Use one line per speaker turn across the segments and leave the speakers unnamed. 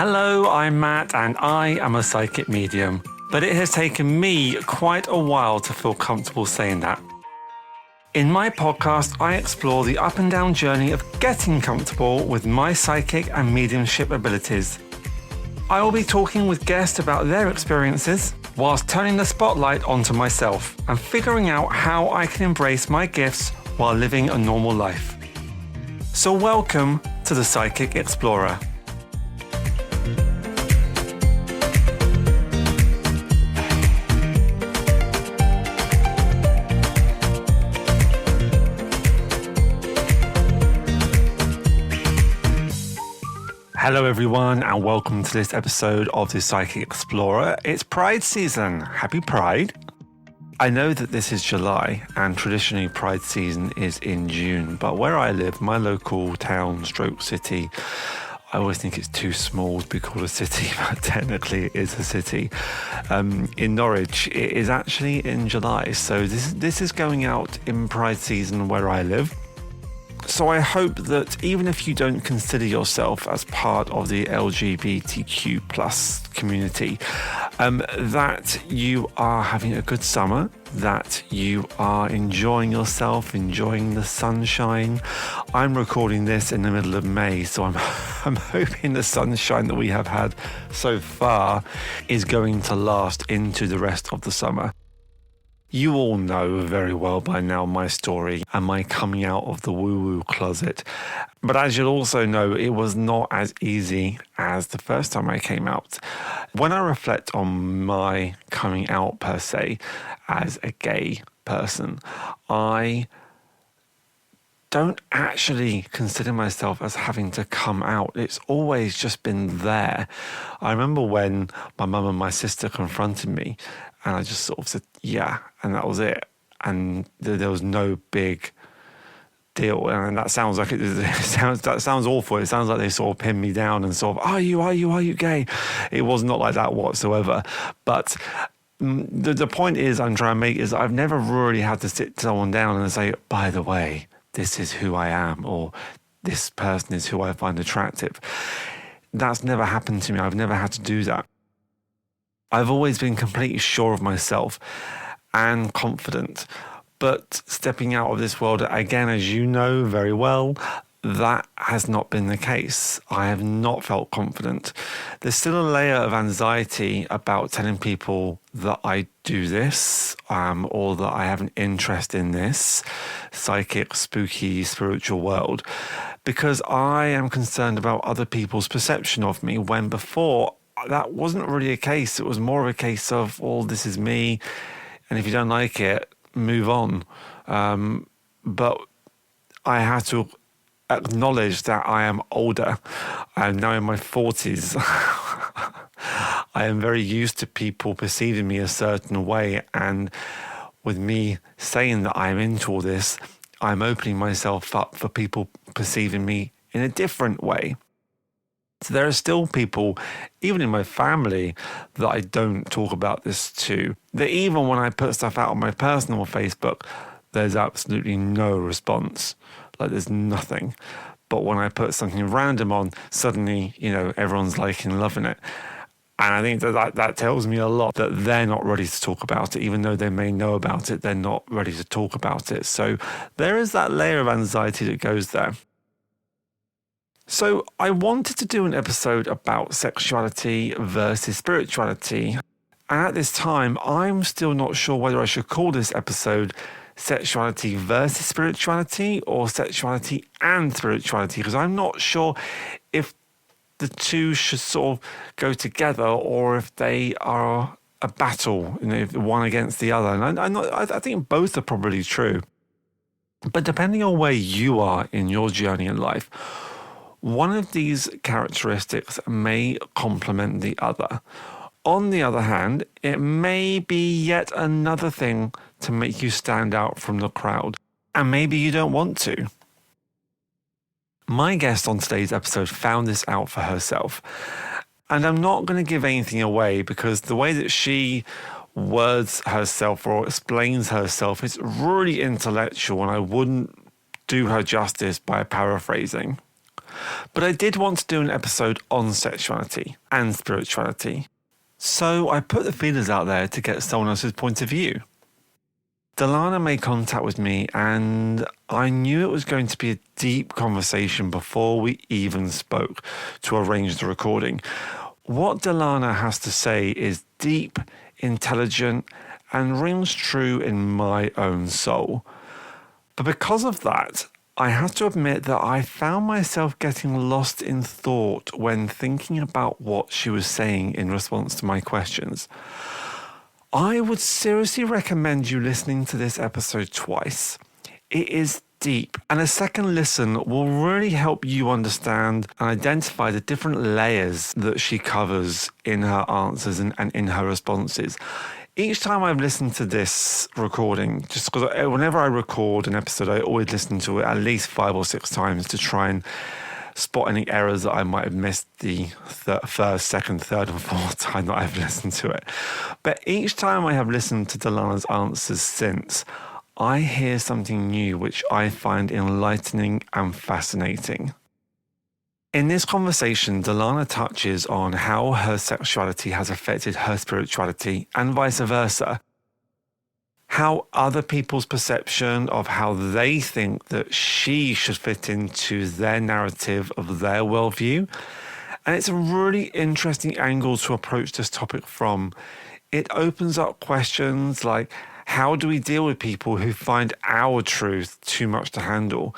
Hello, I'm Matt and I am a psychic medium, but it has taken me quite a while to feel comfortable saying that. In my podcast, I explore the up and down journey of getting comfortable with my psychic and mediumship abilities. I will be talking with guests about their experiences, whilst turning the spotlight onto myself and figuring out how I can embrace my gifts while living a normal life. So welcome to the Psychic Explorer. Hello everyone and welcome to this episode of the Psychic Explorer. It's Pride season. Happy Pride. I know that this is July and traditionally Pride season is in June, but where I live, my local town stroke city, I always think it's too small to be called a city, but technically it is a city. In Norwich, it is actually in July, so this is going out in Pride season where I live. So I hope that even if you don't consider yourself as part of the LGBTQ plus community, that you are having a good summer, that you are enjoying yourself, enjoying the sunshine. I'm recording this in the middle of May, so I'm hoping the sunshine that we have had so far is going to last into the rest of the summer. You all know very well by now my story and my coming out of the woo-woo closet. But as you'll also know, it was not as easy as the first time I came out. When I reflect on my coming out per se as a gay person, I don't actually consider myself as having to come out. It's always just been there. I remember when my mum and my sister confronted me and I just sort of said, yeah, and that was it. And there was no big deal. And that sounds like that sounds awful. It sounds like they sort of pinned me down and sort of, are you gay? It was not like that whatsoever. But the point is I'm trying to make is I've never really had to sit someone down and say, by the way, this is who I am, or this person is who I find attractive. That's never happened to me. I've never had to do that. I've always been completely sure of myself and confident. But stepping out of this world, again, as you know very well, that has not been the case. I have not felt confident. There's still a layer of anxiety about telling people that I do this, or that I have an interest in this psychic, spooky, spiritual world, because I am concerned about other people's perception of me, when before that wasn't really a case. It was more of a case of, well, this is me, and if you don't like it, move on. But I had to acknowledge that I am older. I am now in my 40s. I am very used to people perceiving me a certain way, and with me saying that I'm into all this, I'm opening myself up for people perceiving me in a different way. So there are still people, even in my family, that I don't talk about this to. That even when I put stuff out on my personal Facebook, there's absolutely no response. Like there's nothing. But when I put something random on, suddenly, everyone's liking and loving it. And I think that tells me a lot that they're not ready to talk about it. Even though they may know about it, they're not ready to talk about it. So there is that layer of anxiety that goes there. So I wanted to do an episode about sexuality versus spirituality. And at this time, I'm still not sure whether I should call this episode Sexuality versus Spirituality or Sexuality and Spirituality, because I'm not sure if the two should sort of go together or if they are a battle, one against the other. And I think both are probably true. But depending on where you are in your journey in life, one of these characteristics may complement the other. On the other hand, it may be yet another thing to make you stand out from the crowd, and maybe you don't want to. My guest on today's episode found this out for herself, and I'm not going to give anything away because the way that she words herself or explains herself is really intellectual, and I wouldn't do her justice by paraphrasing. But I did want to do an episode on sexuality and spirituality. So I put the feelers out there to get someone else's point of view. Delana made contact with me and I knew it was going to be a deep conversation before we even spoke to arrange the recording. What Delana has to say is deep, intelligent, and rings true in my own soul. But because of that, I have to admit that I found myself getting lost in thought when thinking about what she was saying in response to my questions. I would seriously recommend you listening to this episode twice. It is deep, and a second listen will really help you understand and identify the different layers that she covers in her answers and in her responses. Each time I've listened to this recording, just because whenever I record an episode, I always listen to it at least 5 or 6 times to try and spot any errors that I might have missed the first, second, third, and fourth time that I've listened to it. But each time I have listened to Delana's answers since, I hear something new which I find enlightening and fascinating. In this conversation, Delana touches on how her sexuality has affected her spirituality and vice versa. How other people's perception of how they think that she should fit into their narrative of their worldview. And it's a really interesting angle to approach this topic from. It opens up questions like, how do we deal with people who find our truth too much to handle?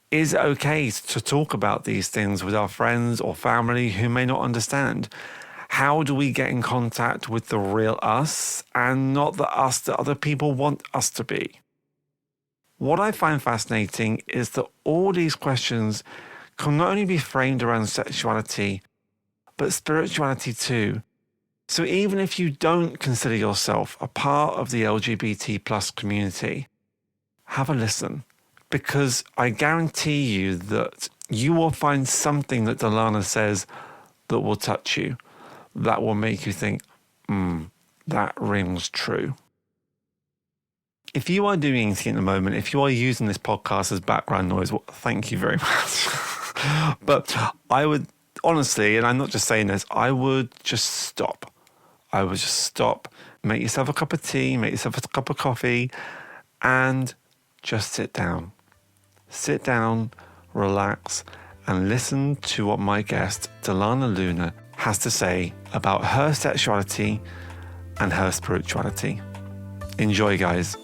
Is it okay to talk about these things with our friends or family who may not understand? How do we get in contact with the real us and not the us that other people want us to be? What I find fascinating is that all these questions can not only be framed around sexuality, but spirituality too. So even if you don't consider yourself a part of the LGBT plus community, have a listen. Because I guarantee you that you will find something that Delana says that will touch you, that will make you think, that rings true. If you are doing anything at the moment, if you are using this podcast as background noise, well, thank you very much. But I would honestly, and I'm not just saying this, I would just stop. I would just stop, make yourself a cup of tea, make yourself a cup of coffee, and just sit down. Sit down, relax, and listen to what my guest, Delana Luna, has to say about her sexuality and her spirituality. Enjoy, guys.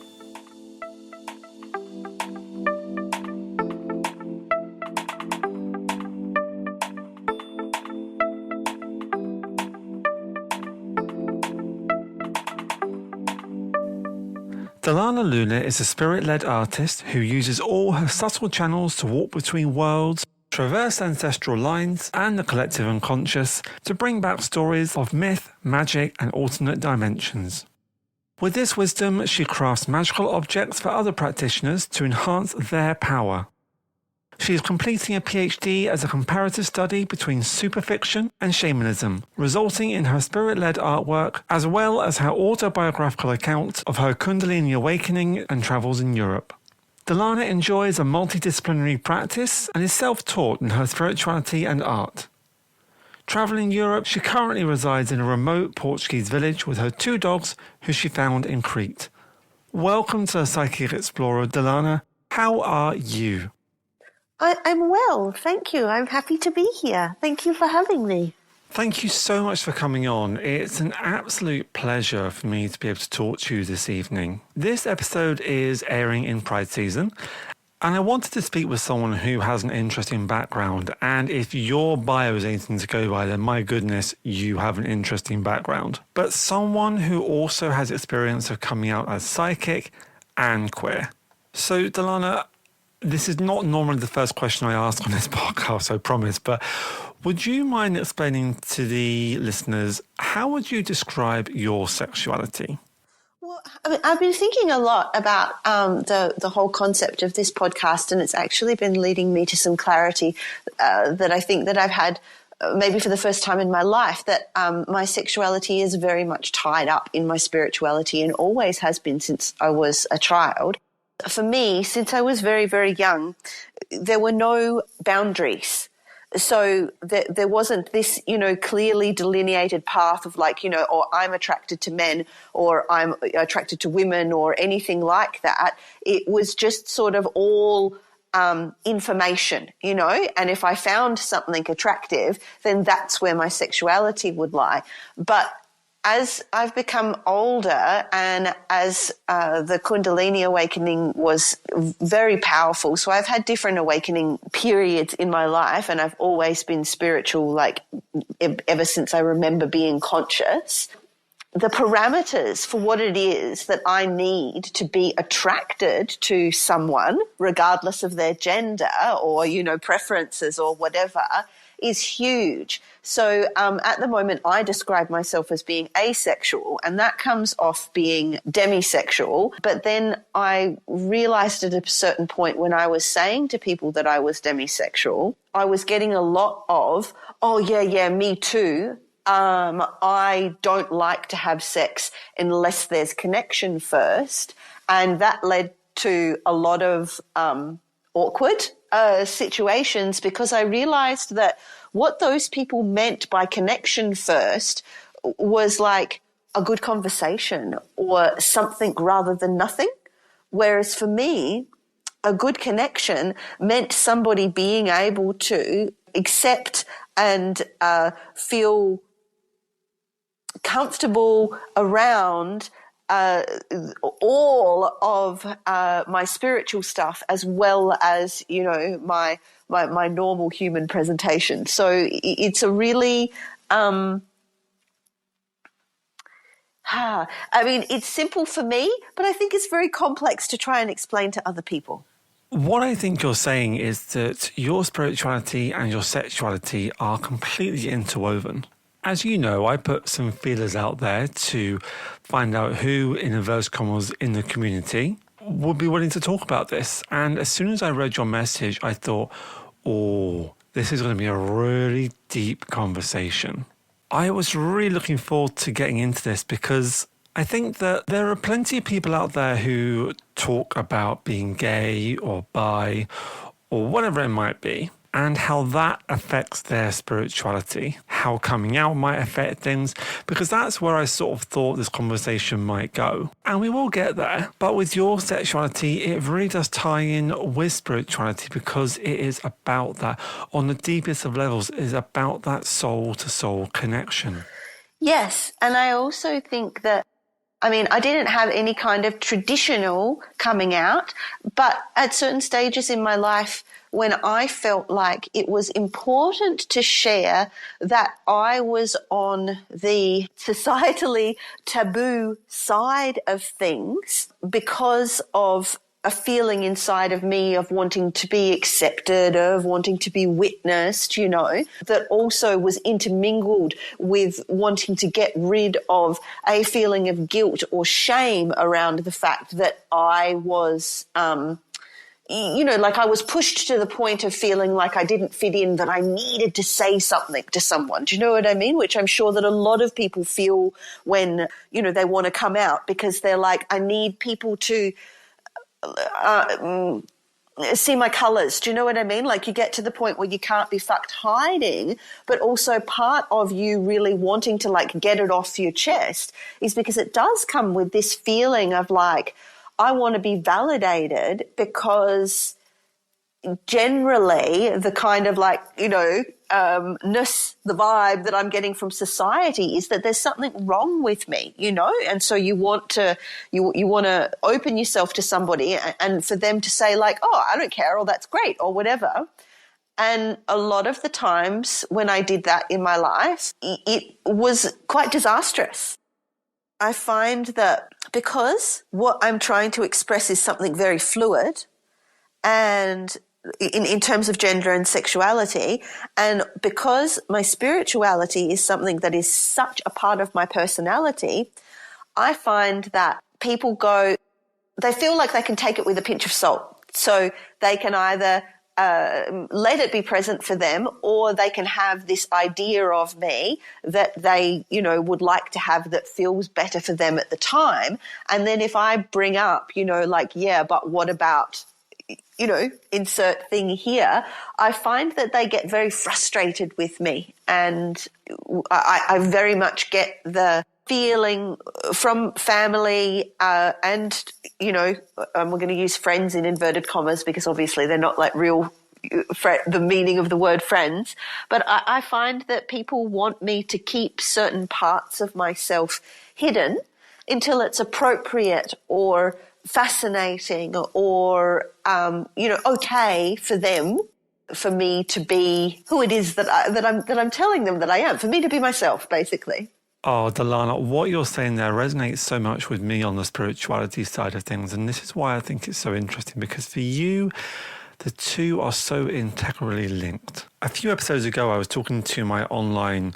Delana Luna is a spirit-led artist who uses all her subtle channels to walk between worlds, traverse ancestral lines and the collective unconscious to bring back stories of myth, magic and alternate dimensions. With this wisdom, she crafts magical objects for other practitioners to enhance their power. She is completing a PhD as a comparative study between superfiction and shamanism, resulting in her spirit-led artwork as well as her autobiographical account of her Kundalini awakening and travels in Europe. Delana enjoys a multidisciplinary practice and is self-taught in her spirituality and art. Traveling Europe, she currently resides in a remote Portuguese village with her 2 dogs who she found in Crete. Welcome to Psychic Explorer, Delana. How are you?
I'm well, thank you. I'm happy to be here. Thank you for having me.
Thank you so much for coming on. It's an absolute pleasure for me to be able to talk to you this evening. This episode is airing in Pride season, and I wanted to speak with someone who has an interesting background. And if your bio is anything to go by, then my goodness, you have an interesting background. But someone who also has experience of coming out as psychic and queer. So, Delana, this is not normally the first question I ask on this podcast, I promise, but would you mind explaining to the listeners, how would you describe your sexuality?
Well, I mean, I've been thinking a lot about the whole concept of this podcast, and it's actually been leading me to some clarity that I think that I've had maybe for the first time in my life, that my sexuality is very much tied up in my spirituality and always has been since I was a child. For me, since I was very, very young, there were no boundaries. So there wasn't this, clearly delineated path of like, or I'm attracted to men or I'm attracted to women or anything like that. It was just sort of all information, and if I found something attractive, then that's where my sexuality would lie. But as I've become older and as the Kundalini awakening was very powerful, so I've had different awakening periods in my life, and I've always been spiritual, like ever since I remember being conscious. The parameters for what it is that I need to be attracted to someone, regardless of their gender or, preferences or whatever, is huge. So at the moment, I describe myself as being asexual, and that comes off being demisexual. But then I realized at a certain point when I was saying to people that I was demisexual, I was getting a lot of, oh, yeah, me too. I don't like to have sex unless there's connection first. And that led to a lot of awkward situations, because I realized that what those people meant by connection first was like a good conversation or something rather than nothing. Whereas for me, a good connection meant somebody being able to accept and feel comfortable around all of my spiritual stuff, as well as my normal human presentation. So it's a really it's simple for me, but I think it's very complex to try and explain to other people.
What I think you're saying is that your spirituality and your sexuality are completely interwoven. As you know, I put some feelers out there to find out who, in inverted commas, in the community would be willing to talk about this. And as soon as I read your message, I thought, oh, this is going to be a really deep conversation. I was really looking forward to getting into this, because I think that there are plenty of people out there who talk about being gay or bi or whatever it might be, and how that affects their spirituality, how coming out might affect things, because that's where I sort of thought this conversation might go. And we will get there. But with your sexuality, it really does tie in with spirituality, because it is about that. On the deepest of levels, it is about that soul-to-soul connection.
Yes, and I also think that, I didn't have any kind of traditional coming out, but at certain stages in my life, when I felt like it was important to share that I was on the societally taboo side of things, because of a feeling inside of me of wanting to be accepted, of wanting to be witnessed, that also was intermingled with wanting to get rid of a feeling of guilt or shame around the fact that I was, like I was pushed to the point of feeling like I didn't fit in, that I needed to say something to someone. Do you know what I mean? Which I'm sure that a lot of people feel when, they want to come out, because they're like, I need people to see my colors. Do you know what I mean? Like, you get to the point where you can't be fucked hiding, but also part of you really wanting to like get it off your chest is because it does come with this feeling of like, I want to be validated, because generally the kind of like, the vibe that I'm getting from society is that there's something wrong with me, and so you want to open yourself to somebody and for them to say like, oh, I don't care, or that's great, or whatever. And a lot of the times when I did that in my life, it was quite disastrous. I find that because what I'm trying to express is something very fluid, and in terms of gender and sexuality, and because my spirituality is something that is such a part of my personality, I find that people they feel like they can take it with a pinch of salt. So they can either let it be present for them, or they can have this idea of me that they, would like to have that feels better for them at the time. And then if I bring up, like, yeah, but what about, insert thing here, I find that they get very frustrated with me. And I very much get the feeling from family and, we're going to use friends in inverted commas because obviously they're not like real the meaning of the word friends. But I find that people want me to keep certain parts of myself hidden until it's appropriate or fascinating or, okay for them, for me to be who it is that I'm telling them that I am, for me to be myself, basically.
Oh, Delana, what you're saying there resonates so much with me on the spirituality side of things. And this is why I think it's so interesting, because for you, the two are so integrally linked. A few episodes ago, I was talking to my online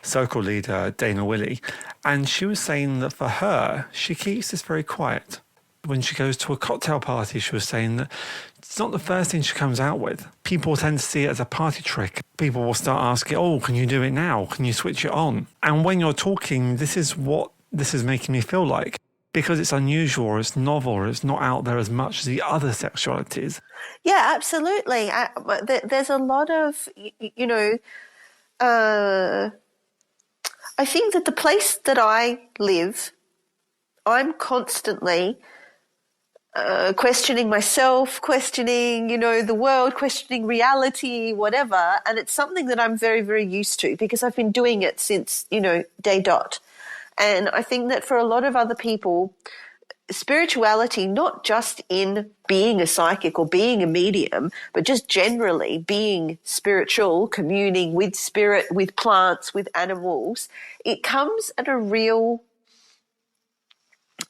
circle leader, Dana Willie, and she was saying that for her, she keeps this very quiet. When she goes to a cocktail party, she was saying that it's not the first thing she comes out with. People tend to see it as a party trick. People will start asking, oh, can you do it now? Can you switch it on? And when you're talking, this is what this is making me feel like. Because it's unusual, or it's novel, or it's not out there as much as the other sexualities.
Yeah, absolutely. There's a lot of, I think that the place that I live, I'm constantly questioning myself, questioning, the world, questioning reality, whatever. And it's something that I'm very, very used to because I've been doing it since, day dot. And I think that for a lot of other people, spirituality, not just in being a psychic or being a medium, but just generally being spiritual, communing with spirit, with plants, with animals, it comes at a real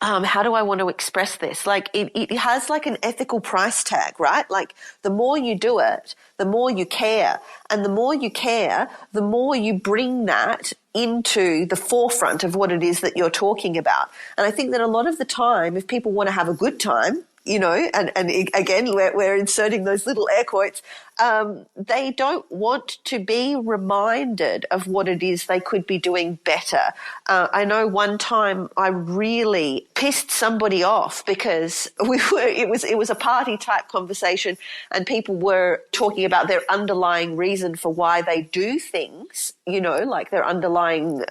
how do I want to express this? Like it has like an ethical price tag, right? Like the more you do it, the more you care. And the more you care, the more you bring that into the forefront of what it is that you're talking about. And I think that a lot of the time, if people want to have a good time, and again, we're inserting those little air quotes, they don't want to be reminded of what it is they could be doing better. I know one time I really pissed somebody off because it was a party type conversation and people were talking about their underlying reason for why they do things, like their underlying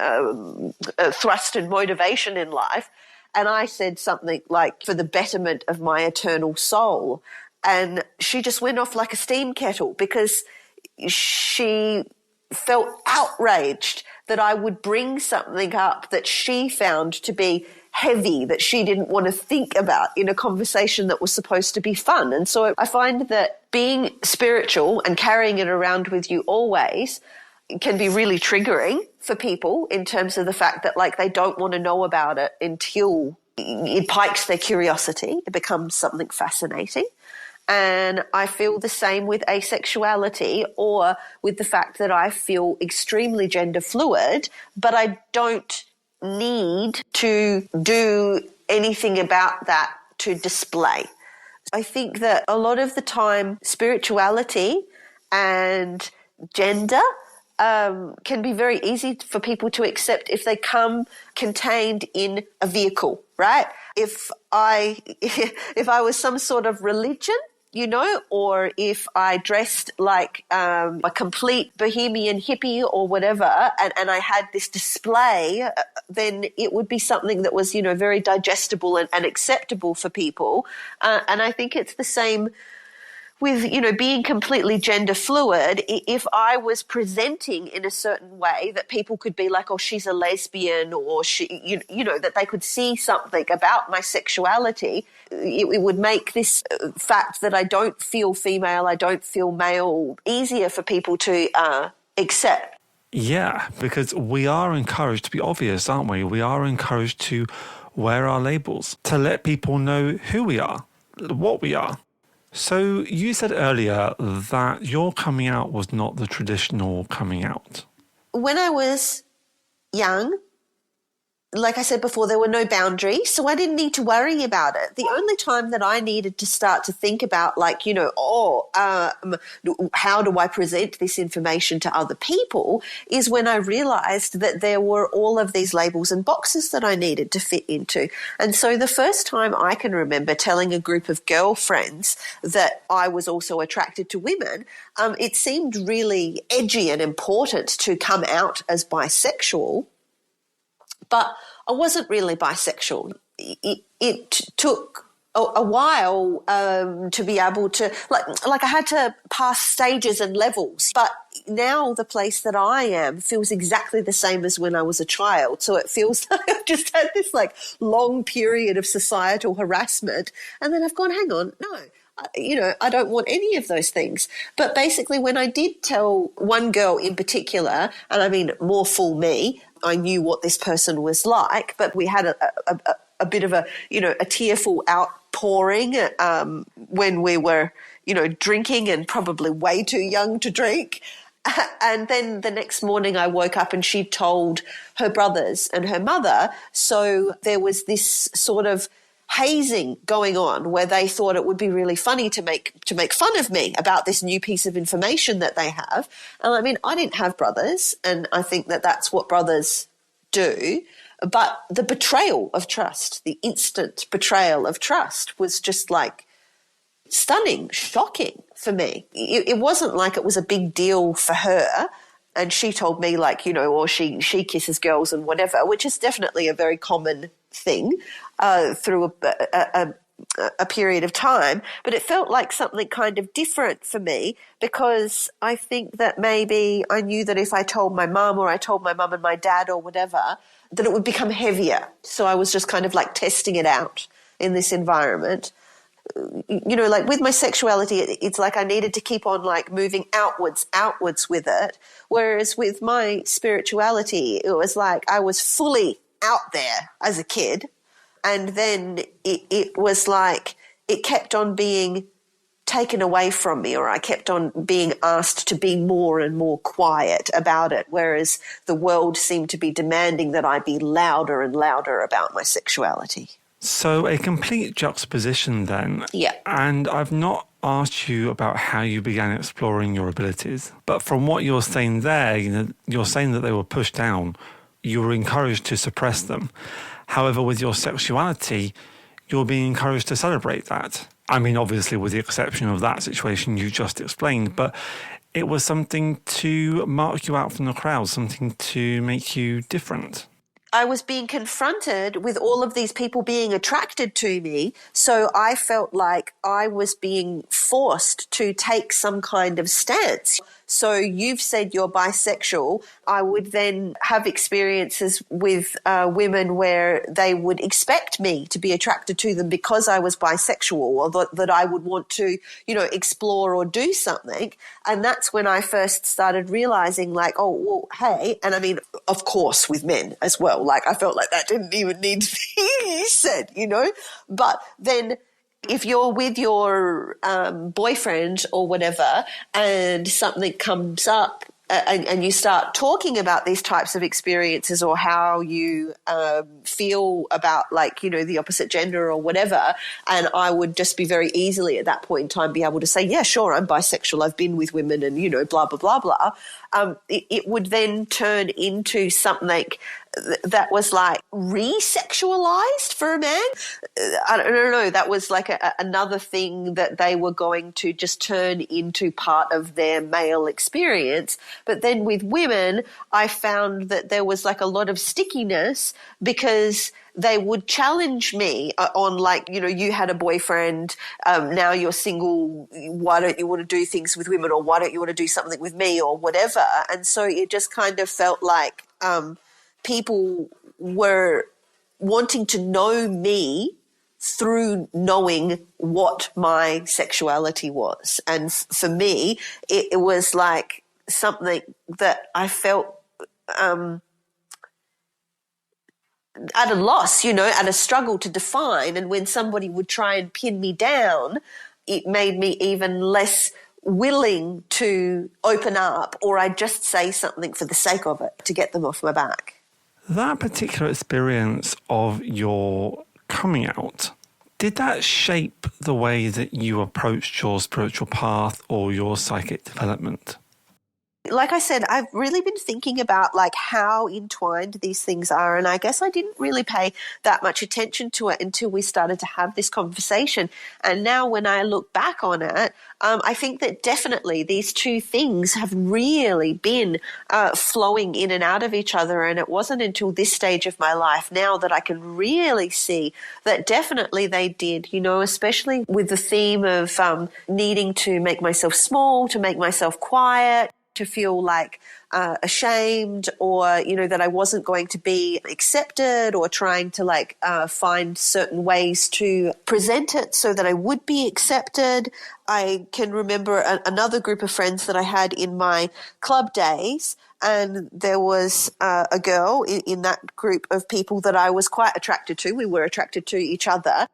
thrust and motivation in life. And I said something like, for the betterment of my eternal soul. And she just went off like a steam kettle because she felt outraged that I would bring something up that she found to be heavy, that she didn't want to think about in a conversation that was supposed to be fun. And so I find that being spiritual and carrying it around with you always can be really triggering for people in terms of the fact that like they don't want to know about it until it piques their curiosity. It becomes something fascinating. And I feel the same with asexuality or with the fact that I feel extremely gender fluid, but I don't need to do anything about that to display. I think that a lot of the time spirituality and gender can be very easy for people to accept if they come contained in a vehicle, right? If I was some sort of religion, or if I dressed like a complete bohemian hippie or whatever, and I had this display, then it would be something that was, very digestible and acceptable for people. And I think it's the same with, being completely gender fluid. If I was presenting in a certain way that people could be like, oh, she's a lesbian, or she, that they could see something about my sexuality, it would make this fact that I don't feel female, I don't feel male, easier for people to accept.
Yeah, because we are encouraged to be obvious, aren't we? We are encouraged to wear our labels, to let people know who we are, what we are. So you said earlier that your coming out was not the traditional coming out.
When I was young, like I said before, there were no boundaries, so I didn't need to worry about it. The only time that I needed to start to think about, like, how do I present this information to other people, is when I realized that there were all of these labels and boxes that I needed to fit into. And so the first time I can remember telling a group of girlfriends that I was also attracted to women, it seemed really edgy and important to come out as bisexual. But I wasn't really bisexual. It took a while to be able to, like I had to pass stages and levels. But now the place that I am feels exactly the same as when I was a child. So it feels like I've just had this like long period of societal harassment. And then I've gone, hang on, no. I don't want any of those things. But basically when I did tell one girl in particular, and I mean more full me, I knew what this person was like, but we had a bit of a tearful outpouring when we were, drinking and probably way too young to drink. And then the next morning I woke up and she told her brothers and her mother. So there was this sort of hazing going on where they thought it would be really funny to make fun of me about this new piece of information that they have. And I mean, I didn't have brothers, and I think that that's what brothers do. But the betrayal of trust, the instant betrayal of trust, was just like stunning, shocking for me. It wasn't like it was a big deal for her. And she told me, like, or she kisses girls and whatever, which is definitely a very common thing through a period of time. But it felt like something kind of different for me, because I think that maybe I knew that if I told my mum, or I told my mum and my dad or whatever, that it would become heavier. So I was just kind of like testing it out in this environment. Like with my sexuality, it's like I needed to keep on like moving outwards with it. Whereas with my spirituality, it was like I was fully out there as a kid. And then it was like it kept on being taken away from me, or I kept on being asked to be more and more quiet about it, whereas the world seemed to be demanding that I be louder and louder about my sexuality.
So a complete juxtaposition then.
Yeah.
And I've not asked you about how you began exploring your abilities, but from what you're saying there, you're saying that they were pushed down. You were encouraged to suppress them. However, with your sexuality, you're being encouraged to celebrate that. I mean, obviously, with the exception of that situation you just explained, but it was something to mark you out from the crowd, something to make you different.
I was being confronted with all of these people being attracted to me, so I felt like I was being forced to take some kind of stance. So you've said you're bisexual. I would then have experiences with women where they would expect me to be attracted to them because I was bisexual, or that I would want to, explore or do something. And that's when I first started realizing, like, oh, well, hey, and I mean, of course, with men as well. Like, I felt like that didn't even need to be said, But then if you're with your boyfriend or whatever and something comes up and you start talking about these types of experiences, or how you feel about, like, the opposite gender or whatever, and I would just be very easily at that point in time be able to say, yeah, sure, I'm bisexual, I've been with women, and, blah, blah, blah, blah. It would then turn into something that was like re-sexualized for a man. I don't know. That was like another thing that they were going to just turn into part of their male experience. But then with women, I found that there was like a lot of stickiness, because they would challenge me on, like, you had a boyfriend, now you're single, why don't you want to do things with women, or why don't you want to do something with me, or whatever. And so it just kind of felt like people were wanting to know me through knowing what my sexuality was. And for me, it was like something that I felt at a loss, at a struggle to define. And when somebody would try and pin me down, it made me even less willing to open up, or I'd just say something for the sake of it to get them off my back.
That particular experience of your coming out, did that shape the way that you approached your spiritual path or your psychic development?
Like I said, I've really been thinking about like how entwined these things are. And I guess I didn't really pay that much attention to it until we started to have this conversation. And now when I look back on it, I think that definitely these two things have really been flowing in and out of each other. And it wasn't until this stage of my life now that I can really see that definitely they did, you know, especially with the theme of needing to make myself small, to make myself quiet, to feel like ashamed, or, you know, that I wasn't going to be accepted, or trying to like find certain ways to present it so that I would be accepted. I can remember another group of friends that I had in my club days, and there was a girl in that group of people that I was quite attracted to. We were attracted to each other.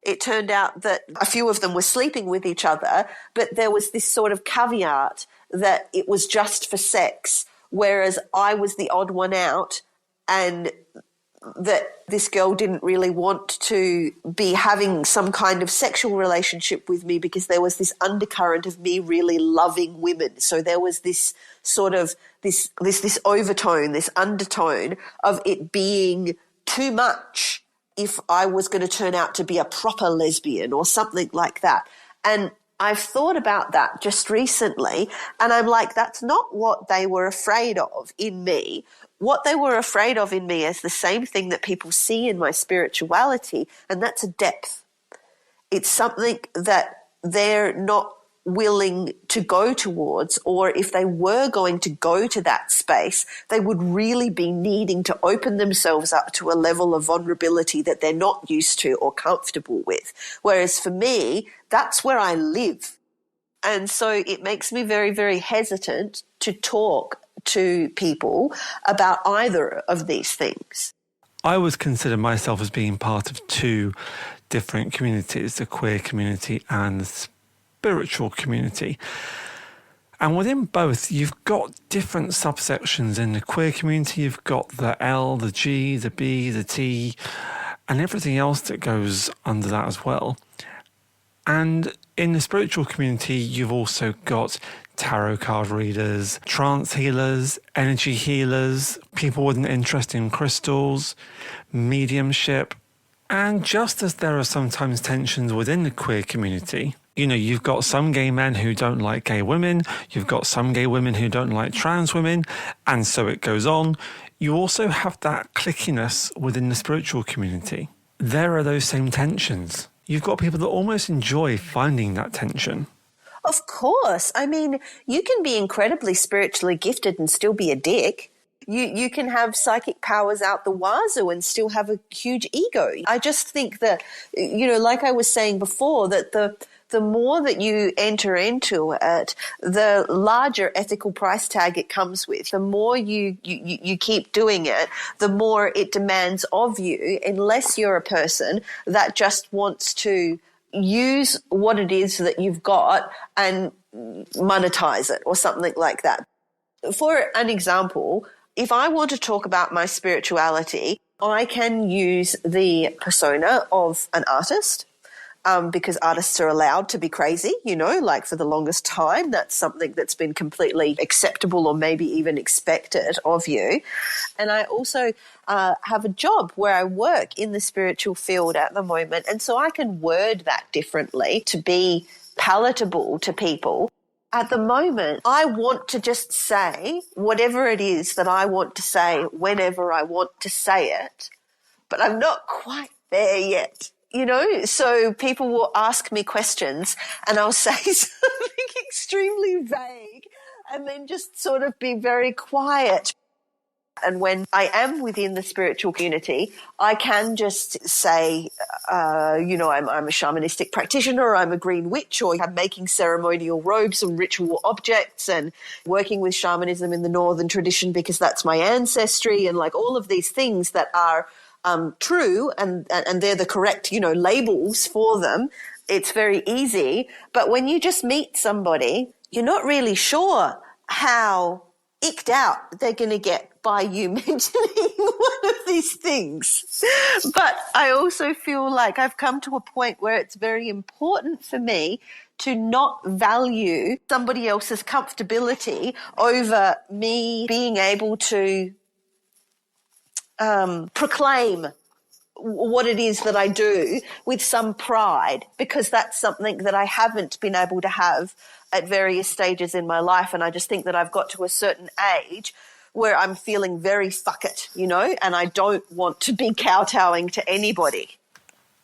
It turned out that a few of them were sleeping with each other, but there was this sort of caveat that it was just for sex, whereas I was the odd one out, and that this girl didn't really want to be having some kind of sexual relationship with me because there was this undercurrent of me really loving women. So there was this sort of this overtone, this undertone of it being too much if I was going to turn out to be a proper lesbian or something like that. And I've thought about that just recently, and I'm like, that's not what they were afraid of in me. What they were afraid of in me is the same thing that people see in my spirituality, and that's a depth. It's something that they're not willing to go towards, or if they were going to go to that space, they would really be needing to open themselves up to a level of vulnerability that they're not used to or comfortable with. Whereas for me, that's where I live. And so it makes me very, very hesitant to talk to people about either of these things.
I would consider myself as being part of two different communities, the queer community and the spiritual community. And within both, you've got different subsections. In the queer community, you've got the L, the G, the B, the T, and everything else that goes under that as well. And in the spiritual community, you've also got tarot card readers, trance healers, energy healers, people with an interest in crystals, mediumship. And just as there are sometimes tensions within the queer community, you know, you've got some gay men who don't like gay women, you've got some gay women who don't like trans women, and so it goes on. You also have that clickiness within the spiritual community. There are those same tensions. You've got people that almost enjoy finding that tension.
Of course. I mean, you can be incredibly spiritually gifted and still be a dick. You can have psychic powers out the wazoo and still have a huge ego. I just think that, you know, like I was saying before, that the more that you enter into it, the larger ethical price tag it comes with. The more you keep doing it, the more it demands of you, unless you're a person that just wants to use what it is that you've got and monetize it or something like that. For an example, if I want to talk about my spirituality, I can use the persona of an artist, because artists are allowed to be crazy, you know, like for the longest time. That's something that's been completely acceptable or maybe even expected of you. And I also have a job where I work in the spiritual field at the moment. And so I can word that differently to be palatable to people. At the moment, I want to just say whatever it is that I want to say whenever I want to say it, but I'm not quite there yet. You know, so people will ask me questions and I'll say something extremely vague and then just sort of be very quiet. And when I am within the spiritual community, I can just say, you know, I'm a shamanistic practitioner, I'm a green witch, or I'm making ceremonial robes and ritual objects and working with shamanism in the northern tradition because that's my ancestry, and like all of these things that are true and they're the correct, you know, labels for them. It's very easy. But when you just meet somebody, you're not really sure how icked out they're going to get by you mentioning one of these things. But I also feel like I've come to a point where it's very important for me to not value somebody else's comfortability over me being able to proclaim what it is that I do with some pride, because that's something that I haven't been able to have at various stages in my life. And I just think that I've got to a certain age where I'm feeling very fuck it, and I don't want to be kowtowing to anybody.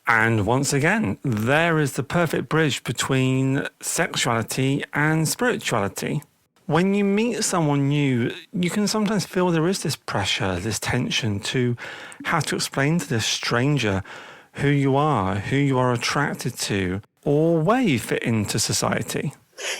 And once again, there is the perfect bridge between sexuality and spirituality. When you meet someone new, you can sometimes feel there is this pressure, this tension to have to explain to this stranger who you are attracted to, or where you fit into society.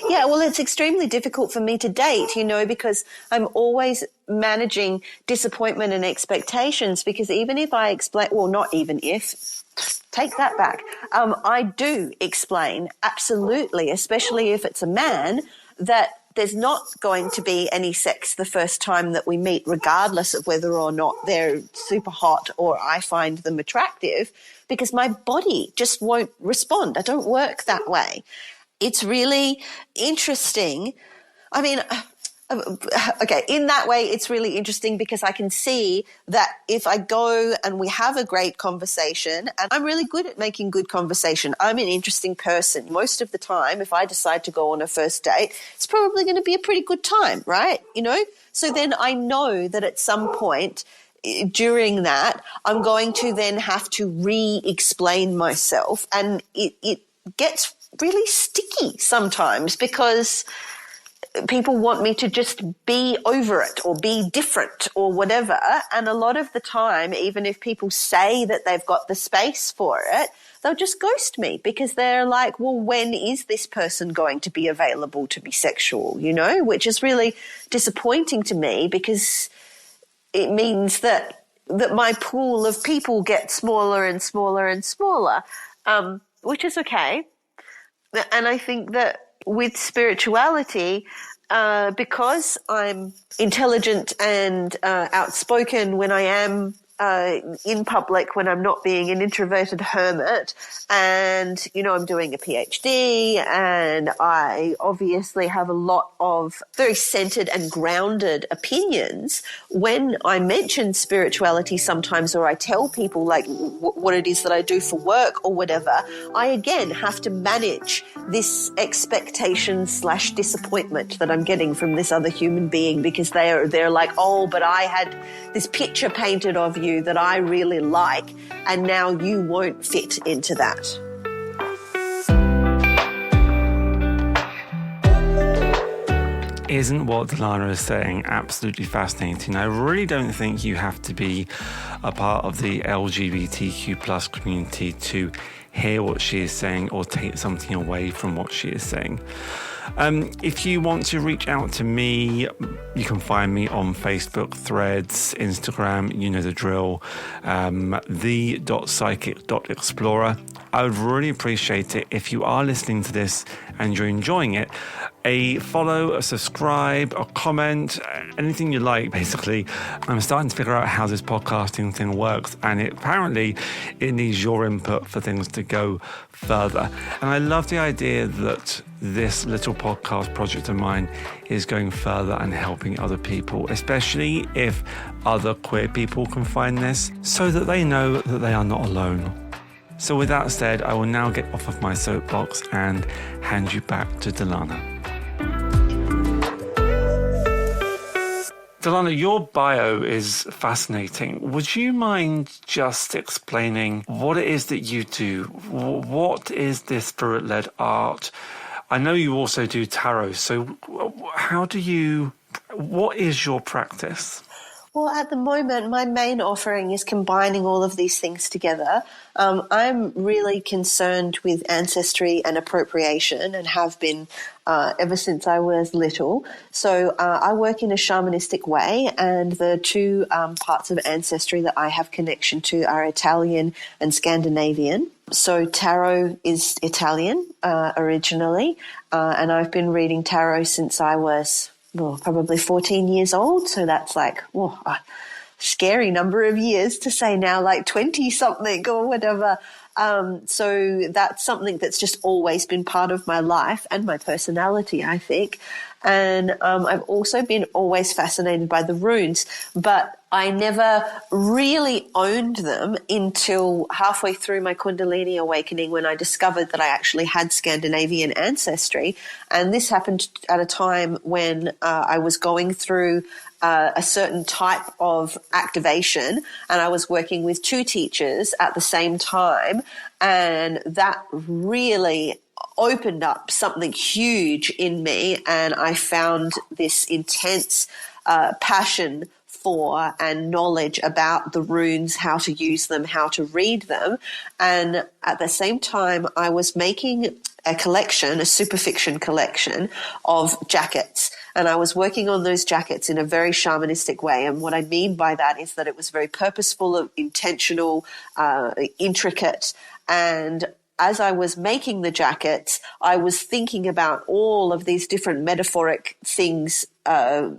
Yeah, well, it's extremely difficult for me to date, because I'm always managing disappointment and expectations, because even if I explain, well, not even if, take that back, I do explain, absolutely, especially if it's a man, that there's not going to be any sex the first time that we meet, regardless of whether or not they're super hot or I find them attractive, because my body just won't respond. I don't work that way. It's really interesting. I mean, okay, in that way, it's really interesting because I can see that if I go and we have a great conversation, and I'm really good at making good conversation, I'm an interesting person. Most of the time, if I decide to go on a first date, it's probably going to be a pretty good time, right? So then I know that at some point during that, I'm going to then have to re-explain myself, and it gets really sticky sometimes because people want me to just be over it or be different or whatever. And a lot of the time, even if people say that they've got the space for it, they'll just ghost me because they're like, well, when is this person going to be available to be sexual, which is really disappointing to me because it means that my pool of people gets smaller and smaller and smaller, which is okay. And I think that with spirituality, because I'm intelligent and outspoken when I am in public, when I'm not being an introverted hermit, and, I'm doing a PhD, and I obviously have a lot of very centered and grounded opinions. When I mention spirituality sometimes, or I tell people like what it is that I do for work or whatever, I again have to manage this expectation / disappointment that I'm getting from this other human being, because they're like, oh, but I had this picture painted of you that I really like, and now you won't fit into that.
Isn't what Delana is saying absolutely fascinating? I really don't think you have to be a part of the LGBTQ plus community to hear what she is saying or take something away from what she is saying. If you want to reach out to me, you can find me on Facebook, Threads, Instagram, you know the drill, the.psychic.explorer. I would really appreciate it if you are listening to this and you're enjoying it. A follow, a subscribe, a comment, anything you like, basically. I'm starting to figure out how this podcasting thing works, and apparently it needs your input for things to go further. And I love the idea that this little podcast project of mine is going further and helping other people, especially if other queer people can find this, so that they know that they are not alone. So with that said, I will now get off of my soapbox and hand you back to Delana. Delana, your bio is fascinating. Would you mind just explaining what it is that you do? What is this spirit-led art? I know you also do tarot, so what is your practice?
Well, at the moment, my main offering is combining all of these things together. I'm really concerned with ancestry and appropriation, and have been ever since I was little. So I work in a shamanistic way, and the two parts of ancestry that I have connection to are Italian and Scandinavian. So tarot is Italian originally, and I've been reading tarot since I was probably 14 years old. So that's like, a scary number of years to say now, like 20 something or whatever. So that's something that's just always been part of my life and my personality, I think. And I've also been always fascinated by the runes, but I never really owned them until halfway through my Kundalini awakening, when I discovered that I actually had Scandinavian ancestry. And this happened at a time when I was going through a certain type of activation, and I was working with two teachers at the same time, and that really opened up something huge in me, and I found this intense passion for and knowledge about the runes, how to use them, how to read them. And at the same time, I was making a collection, a superfiction collection of jackets. And I was working on those jackets in a very shamanistic way. And what I mean by that is that it was very purposeful, intentional, intricate. And as I was making the jackets, I was thinking about all of these different metaphoric things,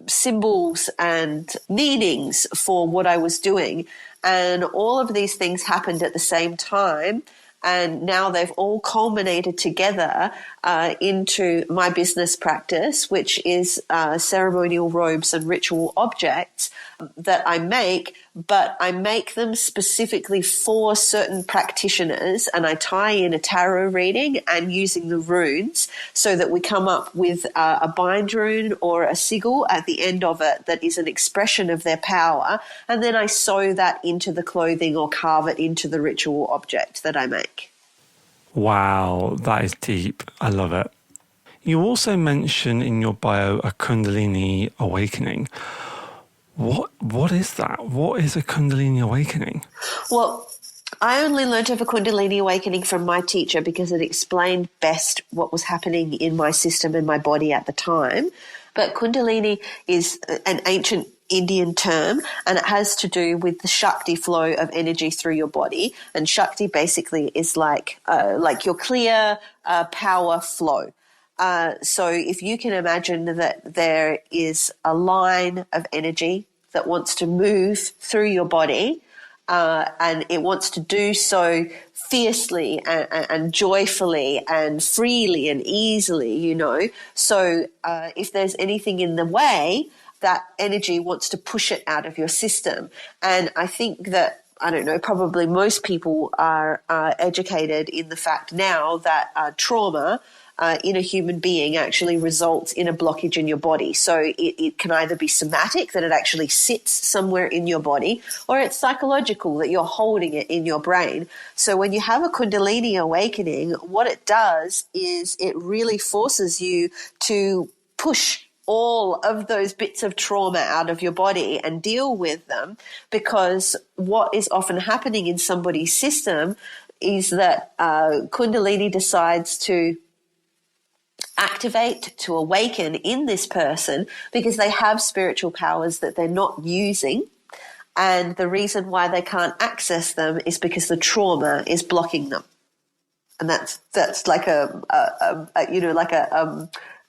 symbols and meanings for what I was doing. And all of these things happened at the same time. And now they've all culminated together into my business practice, which is ceremonial robes and ritual objects that I make, but I make them specifically for certain practitioners, and I tie in a tarot reading and using the runes so that we come up with a bind rune or a sigil at the end of it that is an expression of their power, and then I sew that into the clothing or carve it into the ritual object that I make.
Wow, that is deep. I love it. You also mention in your bio a Kundalini awakening. What is that? What is a Kundalini awakening?
Well, I only learned of a Kundalini awakening from my teacher because it explained best what was happening in my system and my body at the time. But Kundalini is an ancient Indian term, and it has to do with the Shakti flow of energy through your body. And Shakti basically is like your clear power flow. So if you can imagine that there is a line of energy that wants to move through your body, and it wants to do so fiercely and joyfully and freely and easily, So if there's anything in the way, that energy wants to push it out of your system. And I think that, I don't know, probably most people are educated in the fact now that trauma in a human being actually results in a blockage in your body. So it can either be somatic, that it actually sits somewhere in your body, or it's psychological, that you're holding it in your brain. So when you have a Kundalini awakening, what it does is it really forces you to push all of those bits of trauma out of your body and deal with them, because what is often happening in somebody's system is that Kundalini decides to activate, to awaken in this person because they have spiritual powers that they're not using. And the reason why they can't access them is because the trauma is blocking them. And that's like a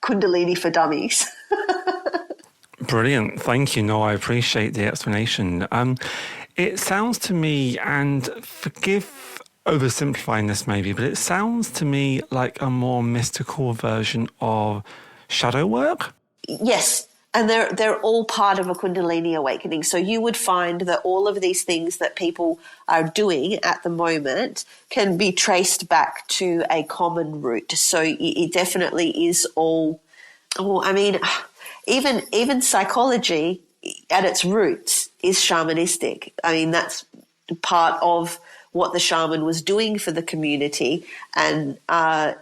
Kundalini for dummies.
Brilliant. Thank you. No, I appreciate the explanation. It sounds to me, and forgive oversimplifying this maybe, but it sounds to me like a more mystical version of shadow work.
Yes. And they're all part of a Kundalini awakening. So you would find that all of these things that people are doing at the moment can be traced back to a common root. So it definitely is all, even psychology at its roots is shamanistic. I mean, that's part of what the shaman was doing for the community. And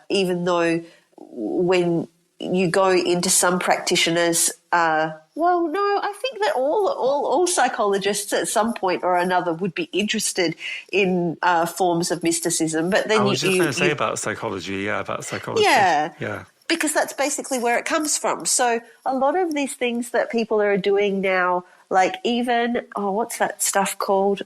even though when you go into some practitioners, I think that all psychologists at some point or another would be interested in forms of mysticism. But then
I was just going to say about psychology.
Yeah. Because that's basically where it comes from. So a lot of these things that people are doing now, like even, what's that stuff called?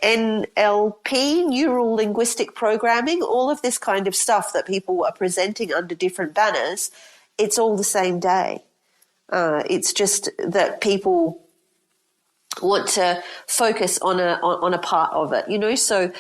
NLP, neural linguistic programming, all of this kind of stuff that people are presenting under different banners, it's all the same day. It's just that people want to focus on a part of it, you know. So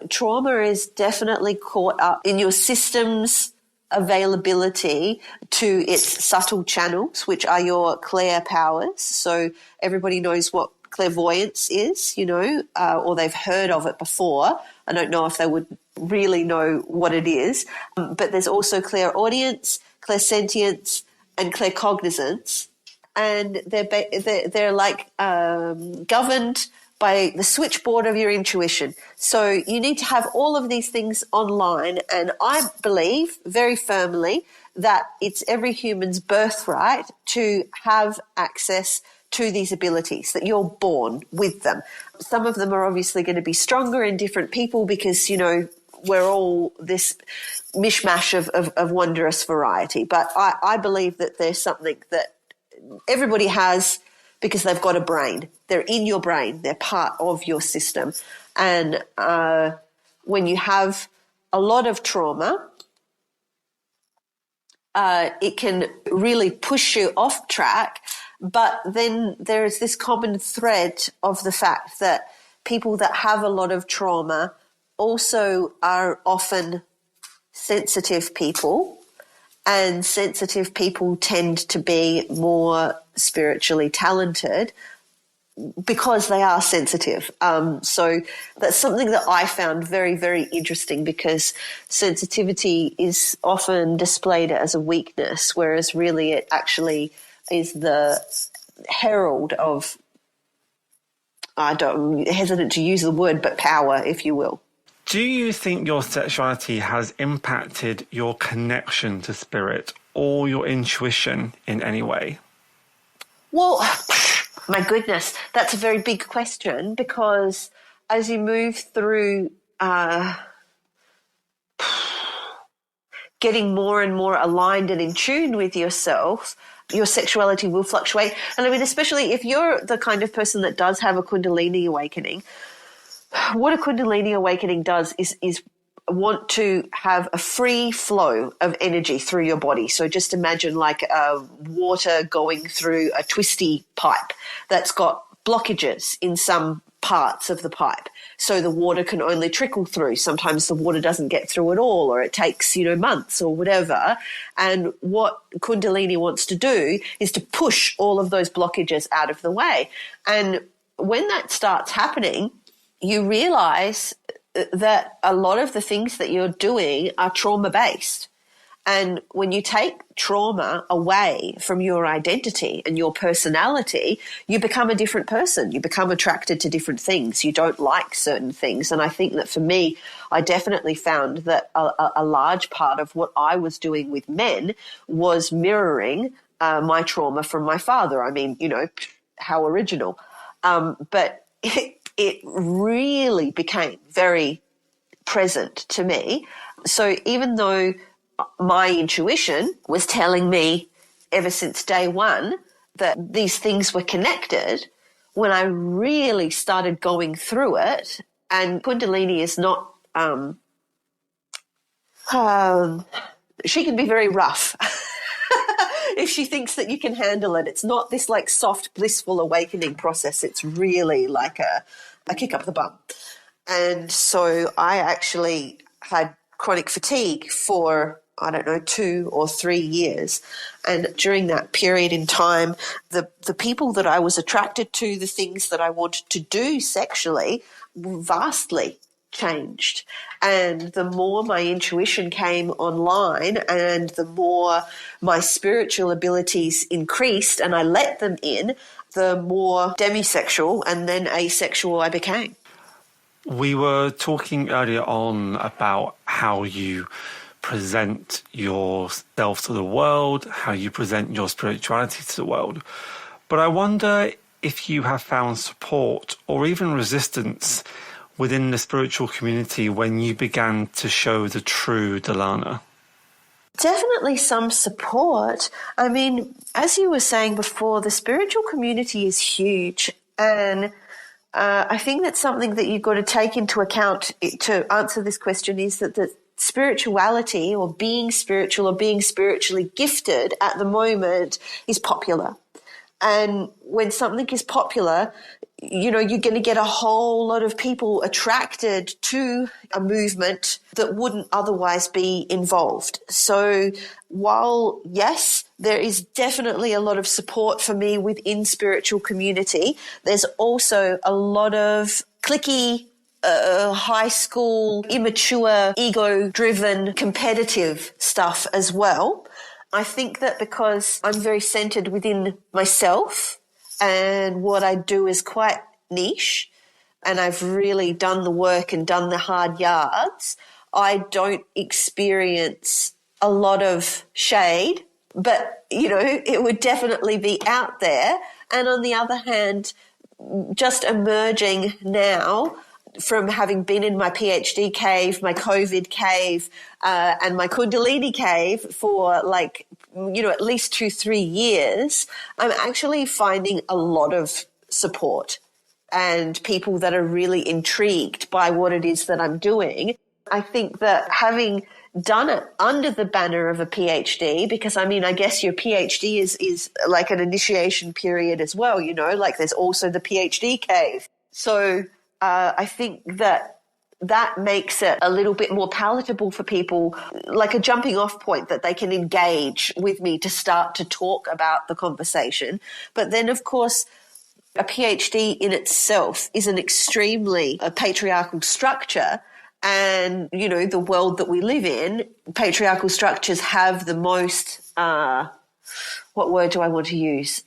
trauma is definitely caught up in your system's availability to its subtle channels, which are your clair powers. So everybody knows what clairvoyance is, you know, or they've heard of it before. I don't know if they would really know what it is, but there's also clairaudience, clairsentience, and claircognizance. And they're like governed by the switchboard of your intuition. So you need to have all of these things online. And I believe very firmly that it's every human's birthright to have access to these abilities, that you're born with them. Some of them are obviously going to be stronger in different people because, you know, we're all this mishmash of wondrous variety. But I believe that there's something that everybody has because they've got a brain. They're in your brain. They're part of your system. And when you have a lot of trauma, it can really push you off track. But then there is this common thread of the fact that people that have a lot of trauma also are often sensitive people. And sensitive people tend to be more spiritually talented because they are sensitive. So that's something that I found very, very interesting because sensitivity is often displayed as a weakness, whereas really it actually is the herald of, I'm hesitant to use the word, but power, if you will.
Do you think your sexuality has impacted your connection to spirit or your intuition in any way?
Well, my goodness, that's a very big question because as you move through getting more and more aligned and in tune with yourself, your sexuality will fluctuate. And I mean, especially if you're the kind of person that does have a Kundalini awakening, what a Kundalini awakening does is want to have a free flow of energy through your body. So just imagine like water going through a twisty pipe that's got blockages in some parts of the pipe. So the water can only trickle through. Sometimes the water doesn't get through at all, or it takes, you know, months or whatever. And what Kundalini wants to do is to push all of those blockages out of the way. And when that starts happening, you realize that a lot of the things that you're doing are trauma-based. And when you take trauma away from your identity and your personality, you become a different person. You become attracted to different things. You don't like certain things. And I think that for me, I definitely found that a large part of what I was doing with men was mirroring my trauma from my father. I mean, you know, how original. But it really became very present to me. So even though my intuition was telling me ever since day one that these things were connected, when I really started going through it, and Kundalini is not, she can be very rough. If she thinks that you can handle it, it's not this like soft, blissful awakening process. It's really like a kick up the bum. And so I actually had chronic fatigue for, 2 or 3 years. And during that period in time, the people that I was attracted to, the things that I wanted to do sexually vastly changed. And the more my intuition came online and the more my spiritual abilities increased and I let them in, the more demisexual and then asexual I became.
We were talking earlier on about how you present yourself to the world, how you present your spirituality to the world. But I wonder if you have found support or even resistance within the spiritual community when you began to show the true Delana.
Definitely some support. I mean, as you were saying before, the spiritual community is huge. And I think that's something that you've got to take into account to answer this question, is that the spirituality or being spiritual or being spiritually gifted at the moment is popular. And when something is popular, you're going to get a whole lot of people attracted to a movement that wouldn't otherwise be involved. So while, yes, there is definitely a lot of support for me within spiritual community, there's also a lot of cliquey, high school, immature, ego-driven, competitive stuff as well. I think that because I'm very centered within myself and what I do is quite niche and I've really done the work and done the hard yards, I don't experience a lot of shade, but, it would definitely be out there. And on the other hand, just emerging now from having been in my PhD cave, my COVID cave, and my Kundalini cave for at least 2-3 years, I'm actually finding a lot of support and people that are really intrigued by what it is that I'm doing. I think that having done it under the banner of a PhD, because I guess your PhD is like an initiation period as well, there's also the PhD cave. So I think that makes it a little bit more palatable for people, like a jumping off point that they can engage with me to start to talk about the conversation. But then, of course, a PhD in itself is an extremely patriarchal structure. And, the world that we live in, patriarchal structures have the most, what word do I want to use?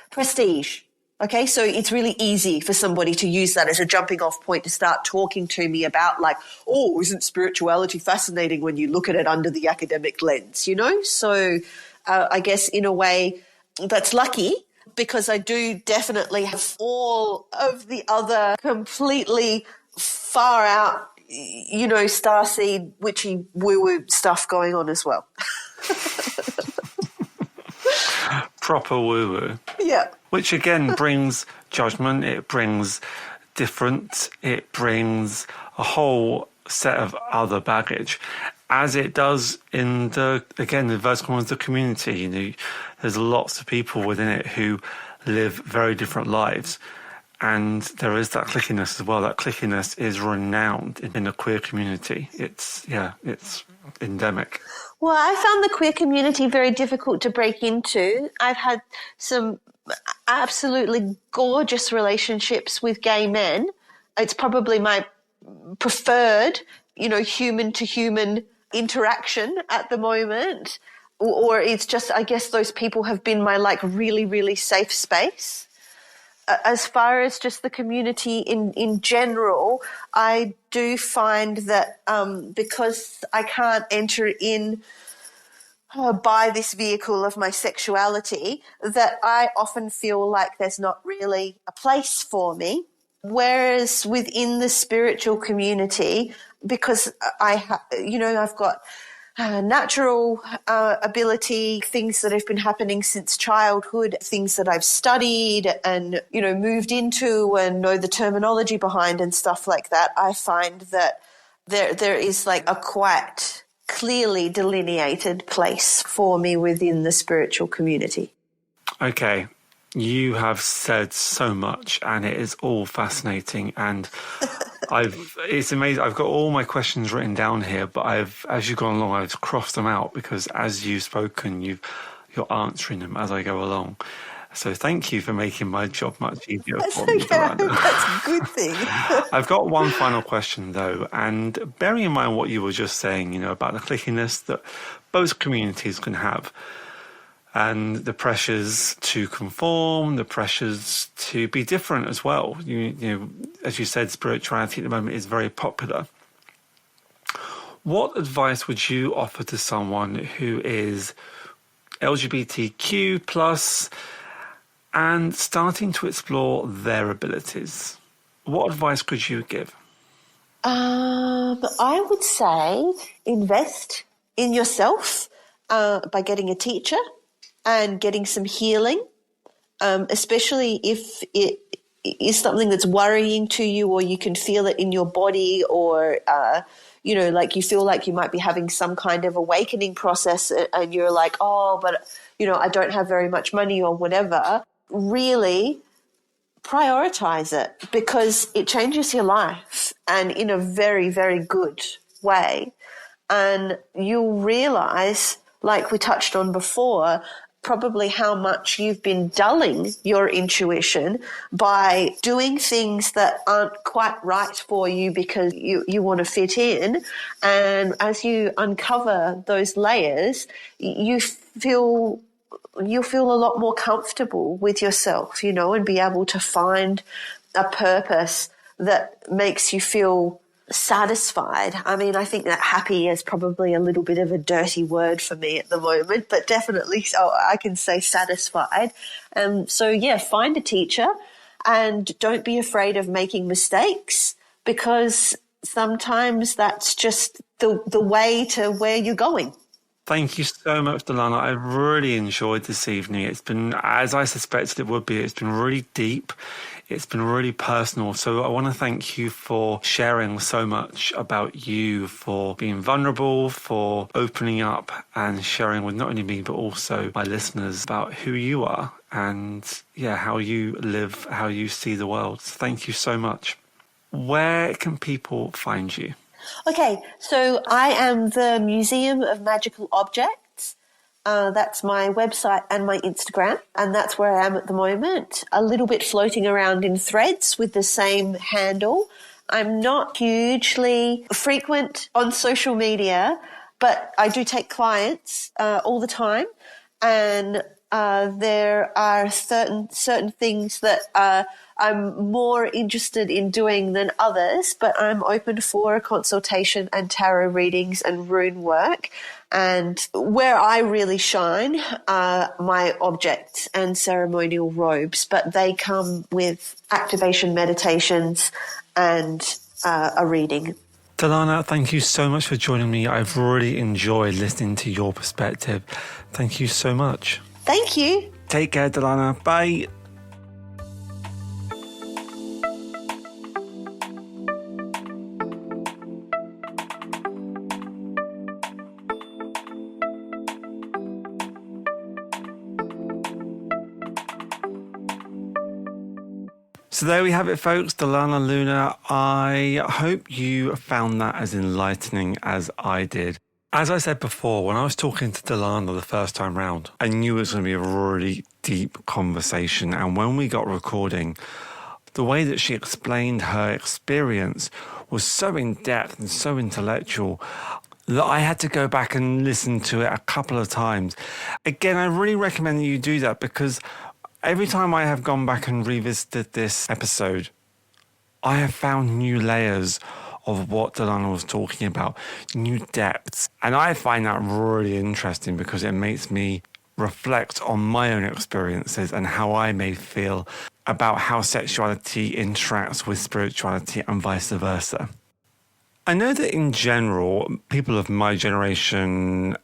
Prestige. Okay, so it's really easy for somebody to use that as a jumping off point to start talking to me about isn't spirituality fascinating when you look at it under the academic lens, So I guess in a way that's lucky because I do definitely have all of the other completely far out, starseed, witchy woo-woo stuff going on as well.
Proper woo-woo.
Yeah.
Which again brings judgment, it brings difference, it brings a whole set of other baggage, as it does in the vertical ones, the community. There's lots of people within it who live very different lives. And there is that clickiness as well. That clickiness is renowned in the queer community. It's endemic.
Well, I found the queer community very difficult to break into. I've had some absolutely gorgeous relationships with gay men. It's probably my preferred, human to human interaction at the moment. Or it's just, I guess those people have been my really, really safe space. As far as just the community in general, I do find that because I can't enter in by this vehicle of my sexuality, that I often feel like there's not really a place for me. Whereas within the spiritual community, because I've got natural ability, things that have been happening since childhood, things that I've studied and, moved into and know the terminology behind and stuff like that, I find that there is a quite clearly delineated place for me within the spiritual community.
Okay. You have said so much and it is all fascinating, and it's amazing. I've got all my questions written down here, but as you've gone along, I've crossed them out because as you've spoken, you're answering them as I go along. So thank you for making my job much easier for me.
That's a good thing.
I've got one final question though, and bearing in mind what you were just saying, about the clickiness that both communities can have, and the pressures to conform, the pressures to be different as well. As you said, spirituality at the moment is very popular. What advice would you offer to someone who is LGBTQ plus and starting to explore their abilities? What advice could you give?
I would say invest in yourself by getting a teacher and getting some healing, especially if it is something that's worrying to you or you can feel it in your body or, like you feel like you might be having some kind of awakening process and you're like, oh, but, I don't have very much money or whatever, really prioritize it, because it changes your life, and in a very, very good way. And you'll realize, like we touched on before, probably how much you've been dulling your intuition by doing things that aren't quite right for you because you want to fit in. And as you uncover those layers, you'll feel a lot more comfortable with yourself, and be able to find a purpose that makes you feel satisfied. I mean, I think that happy is probably a little bit of a dirty word for me at the moment, but definitely so I can say satisfied. So yeah, find a teacher and don't be afraid of making mistakes, because sometimes that's just the way to where you're going.
Thank you so much, Delana. I really enjoyed this evening. It's been, as I suspected it would be, it's been really deep. It's been really personal. So I want to thank you for sharing so much about you, for being vulnerable, for opening up and sharing with not only me, but also my listeners about who you are and, how you live, how you see the world. So thank you so much. Where can people find you?
Okay, so I am the Museum of Magical Objects. That's my website and my Instagram, and that's where I am at the moment. A little bit floating around in Threads with the same handle. I'm not hugely frequent on social media, but I do take clients all the time, and there are certain things that I'm more interested in doing than others, but I'm open for a consultation and tarot readings and rune work. And where I really shine are my objects and ceremonial robes, but they come with activation meditations and a reading.
Delana, thank you so much for joining me. I've really enjoyed listening to your perspective. Thank you so much.
Thank you.
Take care, Delana. Bye. So there we have it, folks. Delana Luna. I hope you found that as enlightening as I did. As I said before, when I was talking to Delana the first time round, I knew it was going to be a really deep conversation. And when we got recording, the way that she explained her experience was so in-depth and so intellectual that I had to go back and listen to it a couple of times. Again, I really recommend that you do that, because every time I have gone back and revisited this episode, I have found new layers of what Delana was talking about, new depths. And I find that really interesting, because it makes me reflect on my own experiences and how I may feel about how sexuality interacts with spirituality and vice versa. I know that in general, people of my generation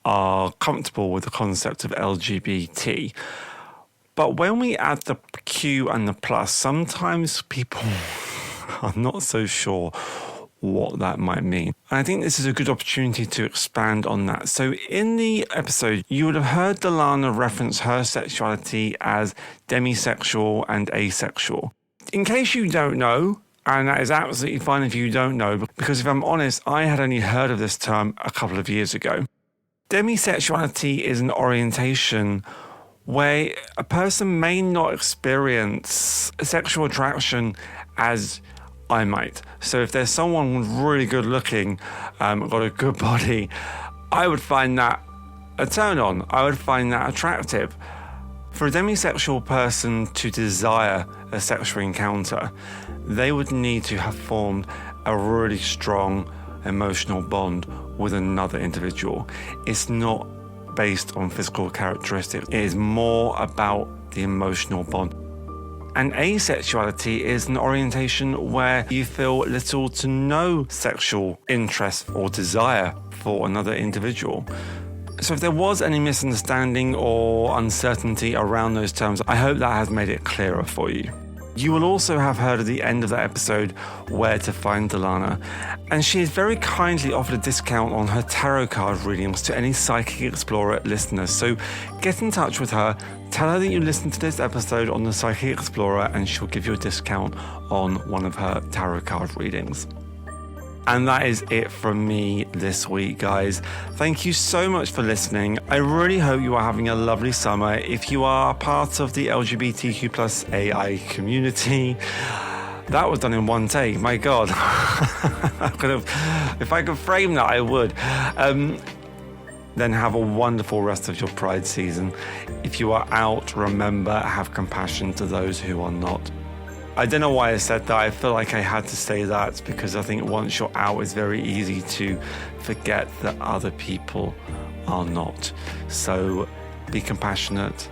are comfortable with the concept of LGBT. But when we add the Q and the plus, sometimes people are not so sure what that might mean. And I think this is a good opportunity to expand on that. So in the episode, you would have heard Delana reference her sexuality as demisexual and asexual. In case you don't know, and that is absolutely fine if you don't know, because if I'm honest, I had only heard of this term a couple of years ago. Demisexuality is an orientation where a person may not experience sexual attraction as I might. So if there's someone really good looking, got a good body, I would find that a turn on. I would find that attractive. For a demisexual person to desire a sexual encounter, they would need to have formed a really strong emotional bond with another individual. It's not based on physical characteristics. It is more about the emotional bond. And asexuality is an orientation where you feel little to no sexual interest or desire for another individual. So if there was any misunderstanding or uncertainty around those terms, I hope that has made it clearer for you. You will also have heard at the end of that episode where to find Delana, and she has very kindly offered a discount on her tarot card readings to any Psychic Explorer listeners. So get in touch with her, tell her that you listened to this episode on the Psychic Explorer, and she'll give you a discount on one of her tarot card readings. And that is it from me this week, guys. Thank you so much for listening. I really hope you are having a lovely summer. If you are part of the LGBTQ plus AI community, that was done in one take. My God. If I could frame that, I would. Then have a wonderful rest of your Pride season. If you are out, remember, have compassion to those who are not. I don't know why I said that. I feel like I had to say that because I think once you're out, it's very easy to forget that other people are not. So be compassionate,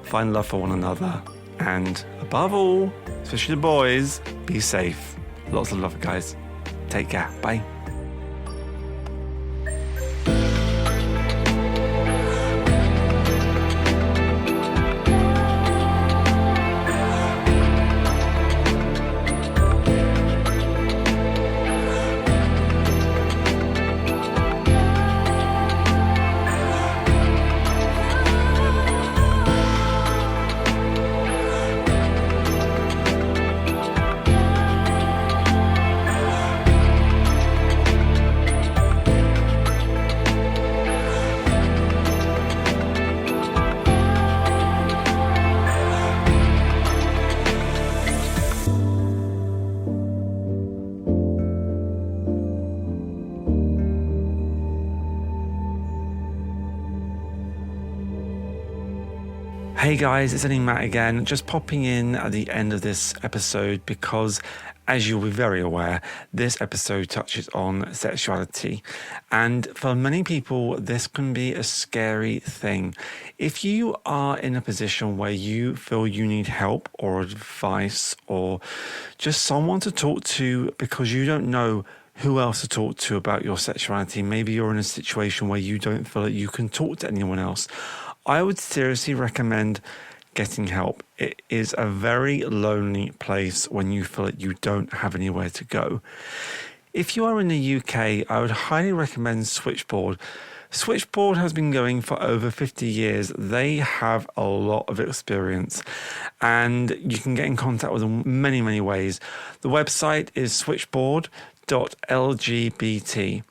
find love for one another, and above all, especially the boys, be safe. Lots of love, guys. Take care. Bye. Hey guys, it's only Matt again, just popping in at the end of this episode because, as you'll be very aware, this episode touches on sexuality. And for many people, this can be a scary thing. If you are in a position where you feel you need help or advice or just someone to talk to because you don't know who else to talk to about your sexuality, maybe you're in a situation where you don't feel that you can talk to anyone else, I would seriously recommend getting help. It is a very lonely place when you feel that you don't have anywhere to go. If you are in the UK, I would highly recommend Switchboard. Switchboard has been going for over 50 years. They have a lot of experience and you can get in contact with them many, many ways. The website is switchboard.lgbt.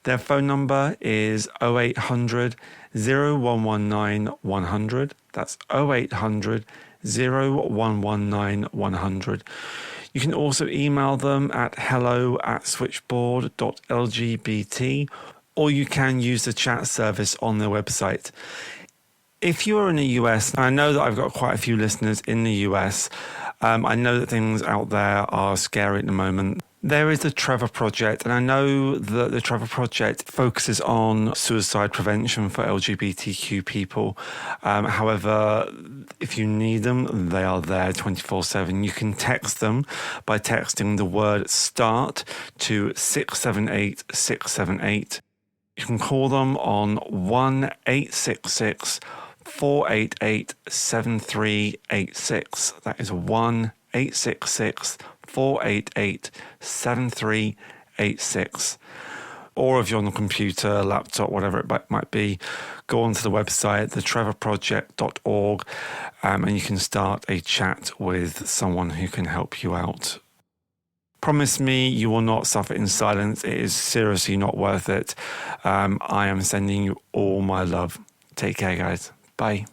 Their phone number is 0800 0119 100. That's 0800 0119 100. You can also email them at hello@switchboard.lgbt, or you can use the chat service on their website. If you are in the US, and I know that I've got quite a few listeners in the US, I know that things out there are scary at the moment. There is the Trevor Project, and I know that the Trevor Project focuses on suicide prevention for LGBTQ people. However, if you need them, they are there 24/7. You can text them by texting the word START to 678-678. You can call them on 1-866 488-7386. That is 1-866-488-7386. Or if you're on a computer, laptop, whatever it might be, go onto the website, thetrevorproject.org, and you can start a chat with someone who can help you out. Promise me you will not suffer in silence. It is seriously not worth it. I am sending you all my love. Take care, guys. Bye.